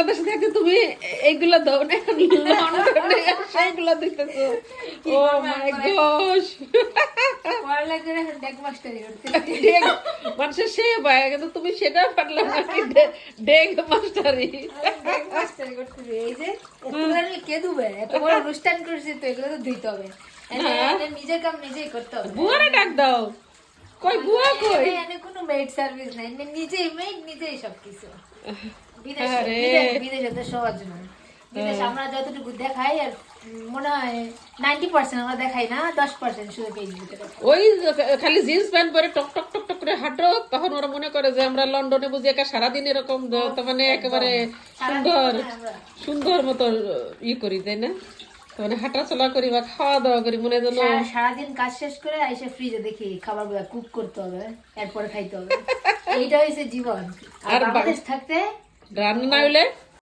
বাংলাদেশে থাকতে তুমি এইগুলা দাও না, লন্ডনে সেইগুলা দিতেছো। ও মাই গশ, মানুষের সে ভাই, কিন্তু তুমি সেটা পারলাম না কি ডেগ মাস্টারি। এই যে কে ধুবে? এত বড় অনুষ্ঠান করছি তো, এগুলো তো ধুইতে হবে। নিজের কাম নিজেই করতে হবে। বুয়ারে ডাক দাও। কই বুয়া কই? এখানে কোনো মেড সার্ভিস নাই, নিজেই মেড, নিজেই সবকিছু। বিদেশে তো সবার জন্য। বিদেশে আমরা যতটুকু দেখাই, আর মনে হয় 90% আমরা দেখাই না, 10% শুধু ফেসবুকে দেখাই। ওই খালি জিন্স প্যান্ট পরে টক টক টক টক করে হাঁটো, তখন ওরা মনে করে যে আমরা লন্ডনে বুঝি একা সারাদিন এরকম মানে একেবারে সুন্দর সুন্দর মতো করি, তাই না? মানে হাঁটা চলা করি বা খাওয়া দাওয়া করি, মনে যেন সারাদিন কাজ শেষ করে এসে ফ্রিজে দেখি খাবার কুক করতে হবে, এরপরে খাইতে হবে। এইটা হচ্ছে জীবন। আর বাংলাদেশ থাকতে রান্না না হইলে